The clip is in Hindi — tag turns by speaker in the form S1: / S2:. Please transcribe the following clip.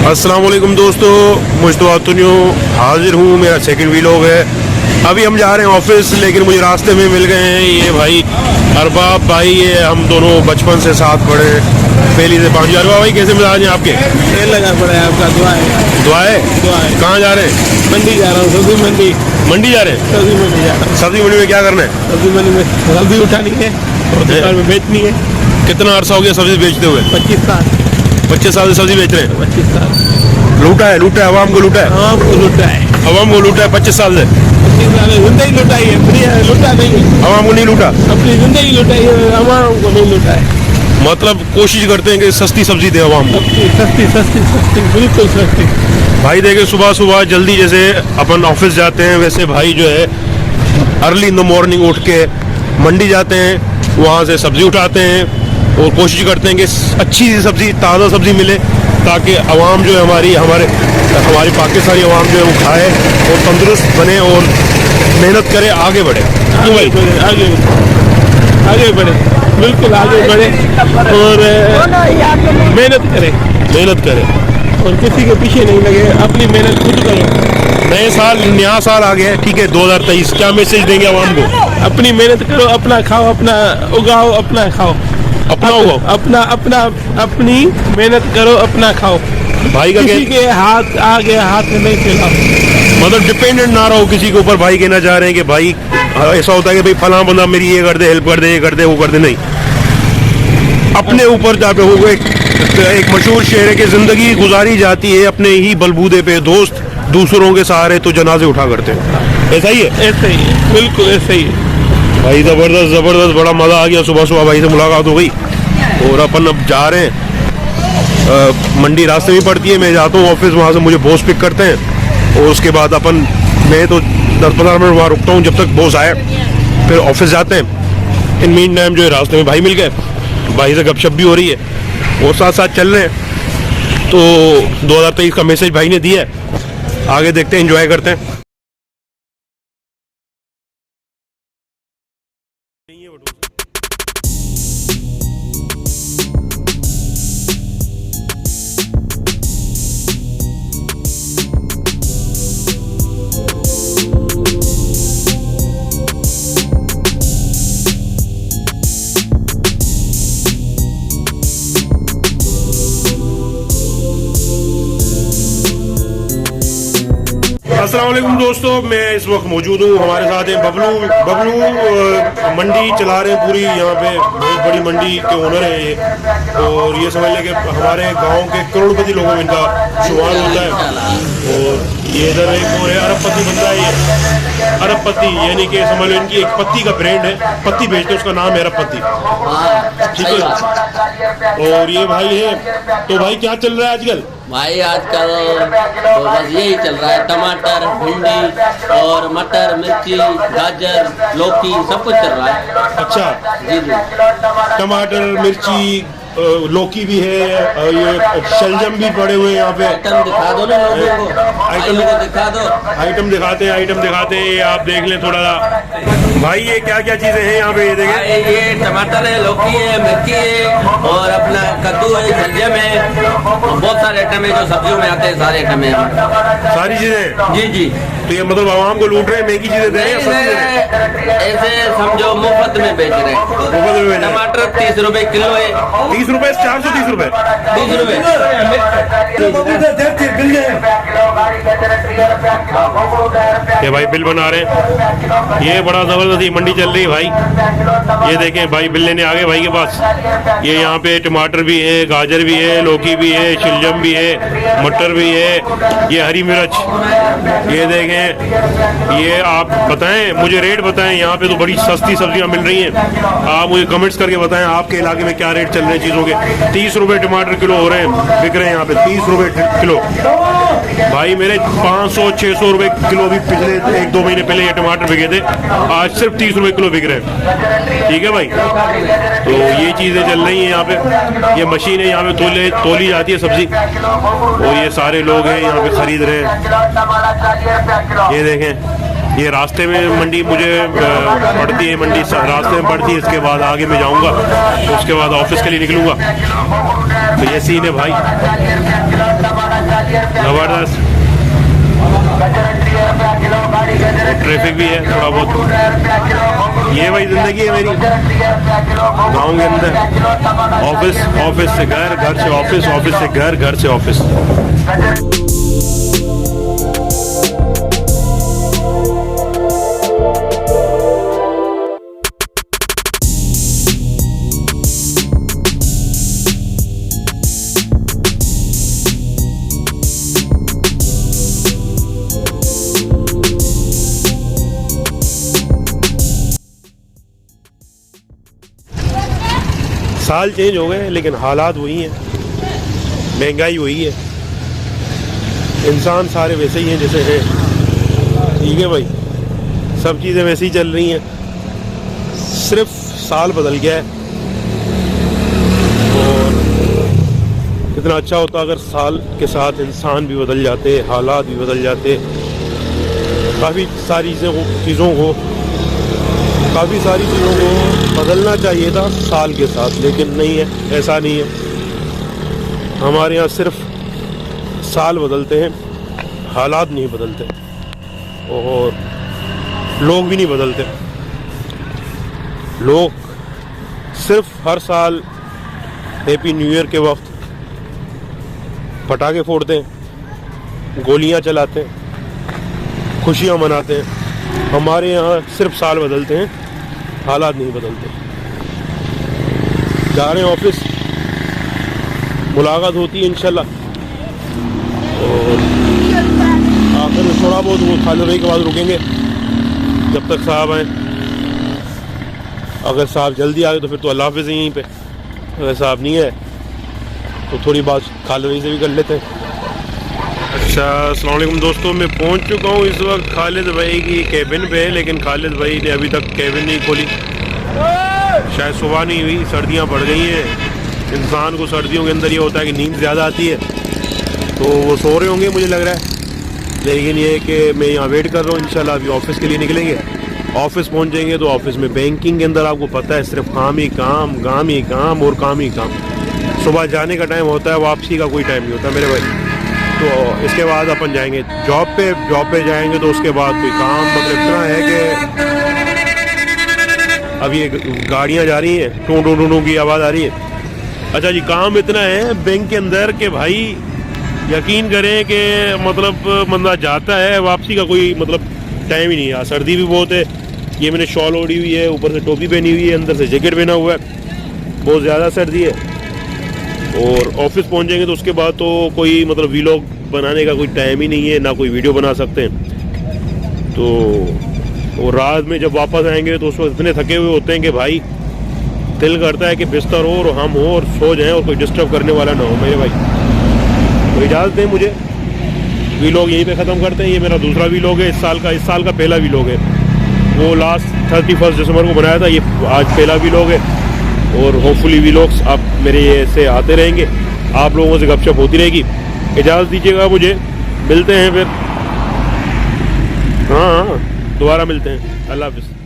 S1: अस्सलाम वालेकुम दोस्तों, मुश्तबा तुनियो हाजिर हूँ। मेरा सेकंड व्लॉग है। अभी हम जा रहे हैं ऑफिस, लेकिन मुझे रास्ते में मिल गए हैं ये भाई अरबाब भाई। ये हम दोनों बचपन से साथ पढ़े पहली से 5 अरबाब भाई, कैसे मिजाज हैं आपके?
S2: लगा पड़ा है आपका। दुआ है।
S1: दुआ है। कहाँ जा रहे हैं?
S2: मंडी जा रहा हूँ। सब्जी मंडी।
S1: मंडी जा रहे हैं?
S2: सब्जी मंडी जा रहा हूँ।
S1: सब्जी मंडी में क्या करना है?
S2: सब्जी मंडी में सब्जी उठानी है और दुकान में बेचनी है।
S1: कितना अरसा हो गया सब्जी बेचते हुए?
S2: 25 साल।
S1: 25 साल से सब्जी बेच रहे हैं।
S2: 25 साल।
S1: लूटा है अवाम को लूटा है।
S2: आवाम को लूटा है।
S1: अवाम को लूटा है 25 साल से।
S2: 25 साल में जिंदगी लुटाई है। फ्री लूटा नहीं,
S1: अवाम को नहीं लूटा।
S2: अपनी जिंदगी लुटाई है, अवाम को नहीं लूटा है।
S1: मतलब कोशिश करते हैं कि सस्ती सब्जी दे अवाम को।
S2: सस्ती सस्ती सस्ती, बिल्कुल सस्ती।
S1: भाई देखे सुबह सुबह जल्दी, जैसे अपन ऑफिस जाते हैं वैसे भाई जो है अर्ली इन द मॉर्निंग उठ के मंडी जाते हैं, वहाँ से सब्जी उठाते हैं और कोशिश करते हैं कि अच्छी सी सब्जी, ताज़ा सब्जी मिले, ताकि आवाम जो है हमारी पाकिस्तानी आवाम जो है वो खाए और तंदुरुस्त बने और मेहनत करे, आगे बढ़े।
S2: आगे बढ़े, बिल्कुल आगे बढ़े और मेहनत करे और किसी के पीछे नहीं लगे। अपनी मेहनत खुद करो।
S1: नया साल आ गया है, ठीक है, 2023। क्या मैसेज देंगे आवाम को?
S2: अपनी मेहनत करो, अपना खाओ, अपना उगाओ, अपना खाओ। अपनी मेहनत करो, अपना खाओ।
S1: भाई का
S2: किसी के हाथ में नहीं फैलाओ।
S1: मतलब डिपेंडेंट ना रहो किसी के ऊपर। भाई कहना चाह रहे हैं कि भाई ऐसा होता है कि भाई फलां बंदा मेरी ये कर दे, हेल्प कर दे, ये कर दे, वो कर दे, नहीं, अपने ऊपर जाके हो गए। एक मशहूर शेर है कि जिंदगी गुजारी जाती है अपने ही बलबूदे पे, दोस्त दूसरों के सहारे तो जनाजे उठा करते हैं। ऐसा ही है?
S2: ऐसे ही है, बिल्कुल ऐसे ही है।
S1: भाई जबरदस्त बड़ा मजा आ गया। सुबह सुबह भाई से मुलाकात हो गई और अपन अब जा रहे हैं। मंडी रास्ते में पड़ती है, मैं जाता हूँ ऑफिस, वहाँ से मुझे बॉस पिक करते हैं और उसके बाद मैं तो 10-15 मिनट वहाँ रुकता हूँ जब तक बॉस आए, फिर ऑफिस जाते हैं। इन मीन टाइम जो है रास्ते में भाई मिल गए, भाई से गपशप भी हो रही है और साथ साथ चल रहे हैं। तो 2023 का मैसेज भाई ने दिया है, आगे देखते हैं, एंजॉय करते हैं। अस्सलाम वालेकुम दोस्तों, मैं इस वक्त मौजूद हूँ, हमारे साथ हैं बबलू मंडी चला रहे हैं पूरी। यहाँ पे बहुत बड़ी मंडी के ओनर हैं ये, और ये समझ लें कि हमारे गांव के करोड़पति लोगों में इनका शुमार होता है। और ये इधर एक और है अरबपति बंदा है, ये अरबपति, यानी कि समझ लो इनकी एक पत्ती का ब्रांड है, पत्ती बेचते हैं, उसका नाम है अरबपति, ठीक है। और ये भाई है। तो भाई क्या चल रहा है आजकल?
S3: भाई आजकल तो बस यही चल रहा है, टमाटर, भिंडी और मटर, मिर्ची, गाजर, लौकी, सब कुछ चल रहा है।
S1: अच्छा
S3: जी जी।
S1: टमाटर, मिर्ची, लौकी भी है और ये शलजम भी पड़े हुए हैं यहाँ पे।
S3: आइटम दिखा दो ना लोगों को,
S1: आइटम
S3: को दिखा दो।
S1: आइटम दिखाते हैं, ये आप देख लें थोड़ा सा। भाई ये क्या क्या चीजें हैं यहाँ पे? ये देखें,
S3: ये टमाटर है, लौकी है, मिर्ची है और अपना कद्दू है, शलजम है, बहुत सारे आइटम है जो सब्जियों में आते हैं, सारे आइटम है,
S1: सारी चीजें।
S3: जी जी।
S1: तो ये मतलब आवाम को लूट रहे हैं, महंगी चीजें दे रहे हैं?
S3: ऐसे समझो मुफ्त में बेच रहे हैं। टमाटर 30 रुपए किलो है।
S1: 30 रुपए, 430 रुपए,
S3: 30 रुपए।
S1: ये भाई बिल बना रहे हैं। ये बड़ा जबरदस्त मंडी चल रही है भाई। ये देखें भाई बिल लेने आ गए भाई के पास। ये यहाँ पे टमाटर भी है, गाजर भी है, लौकी भी है, शलजम भी है, मटर भी है, ये हरी मिर्च। ये देखें, ये आप बताएं, मुझे रेट बताएं। यहाँ पे तो बड़ी सस्ती सब्जियाँ मिल रही हैं, आप मुझे कमेंट्स करके बताएं आपके इलाके में क्या रेट चल रहे हैं चीज़ों के। 30 रुपए टमाटर किलो हो रहे हैं, बिक रहे हैं यहाँ पे 30 रुपए किलो। भाई मेरे 500-600 रुपए किलो भी पिछले 1-2 महीने पहले ये टमाटर बिके थे, आज सिर्फ 30 रुपए किलो बिक रहे हैं, ठीक है भाई। तो ये चीज़ें चल रही हैं यहाँ पे। ये मशीन है, यहाँ पे तोली जाती है सब्जी और ये सारे लोग हैं यहाँ पे खरीद रहे हैं। ये देखें, ये रास्ते में मंडी मुझे पड़ती है, मंडी रास्ते में पड़ती है, इसके बाद आगे मैं जाऊंगा, उसके बाद ऑफिस के लिए निकलूंगा। तो ये सीन है भाई। ट्रैफिक भी है थोड़ा बहुत। ये भाई ज़िंदगी है मेरी गाँव के अंदर, ऑफिस से घर, घर से ऑफिस, ऑफिस से घर, घर से ऑफिस। साल चेंज हो गए लेकिन हालात वही हैं, महंगाई वही है, इंसान सारे वैसे ही हैं जैसे हैं। ठीक है भाई, सब चीज़ें वैसे ही चल रही हैं, सिर्फ साल बदल गया है। और कितना अच्छा होता अगर साल के साथ इंसान भी बदल जाते, हालात भी बदल जाते, काफ़ी सारी चीज़ों को बदलना चाहिए था साल के साथ, लेकिन नहीं है, ऐसा नहीं है। हमारे यहाँ सिर्फ साल बदलते हैं, हालात नहीं बदलते और लोग भी नहीं बदलते। लोग सिर्फ हर साल हैप्पी न्यू ईयर के वक्त पटाखे फोड़ते हैं, गोलियां चलाते हैं, खुशियां मनाते हैं। हमारे यहाँ सिर्फ साल बदलते हैं, हालात नहीं बदलते। जा रहे हैं ऑफिस, मुलाकात होती है इंशाल्लाह, और आखिर में थोड़ा बहुत वो खाने पीने के बाद रुकेंगे जब तक साहब आए। अगर साहब जल्दी आ गए तो फिर तो अल्लाह हाफ़िज़ है यहीं पे, अगर साहब नहीं है तो थोड़ी बात खालिद से भी कर लेते हैं। अच्छा, अस्सलाम वालेकुम दोस्तों, मैं पहुंच चुका हूं इस वक्त खालिद भाई की केबिन पे, लेकिन खालिद भाई ने अभी तक केबिन नहीं खोली, शायद सुबह नहीं हुई, सर्दियां बढ़ गई हैं। इंसान को सर्दियों के अंदर ये होता है कि नींद ज़्यादा आती है, तो वो सो रहे होंगे मुझे लग रहा है। लेकिन ये है कि मैं यहाँ वेट कर रहा हूँ, इंशाल्लाह अभी ऑफिस के लिए निकलेंगे। ऑफिस पहुँचेंगे तो ऑफिस में बैंकिंग के अंदर आपको पता है सिर्फ काम ही काम, काम ही काम और काम ही काम। सुबह जाने का टाइम होता है, वापसी का कोई टाइम नहीं होता मेरे भाई। तो इसके बाद अपन जाएंगे जॉब पे जाएंगे तो उसके बाद कोई काम, मतलब इतना है कि अब ये गाड़ियाँ जा रही हैं, टू टू टू टू की आवाज़ आ रही है। अच्छा जी, काम इतना है बैंक के अंदर कि भाई यकीन करें कि मतलब बंदा जाता है, वापसी का कोई मतलब टाइम ही नहीं है। सर्दी भी बहुत है, ये मैंने शॉल ओढ़ी हुई है, ऊपर से टोपी पहनी हुई है, अंदर से जैकेट पहना हुआ है, बहुत ज़्यादा सर्दी है। और ऑफिस पहुंचेंगे तो उसके बाद तो कोई मतलब वीलॉग बनाने का कोई टाइम ही नहीं है, ना कोई वीडियो बना सकते हैं। तो और रात में जब वापस आएंगे तो उस वक्त इतने थके हुए होते हैं कि भाई दिल करता है कि बिस्तर हो और हम हो और सो जाएं और कोई डिस्टर्ब करने वाला ना हो मेरे भाई। तो इजाज़त दें मुझे, वीलॉग यहीं पे ख़त्म करते हैं। ये मेरा दूसरा वीलॉग है इस साल का पहला वीलॉग है। वो लास्ट 31 दिसंबर को बनाया था, ये आज पहला वीलॉग है। और होपफुली वीलॉग्स आप मेरे से आते रहेंगे, आप लोगों से गपशप होती रहेगी। इजाज़त दीजिएगा मुझे, मिलते हैं फिर, हाँ दोबारा मिलते हैं, अल्लाह हाफ़िज़।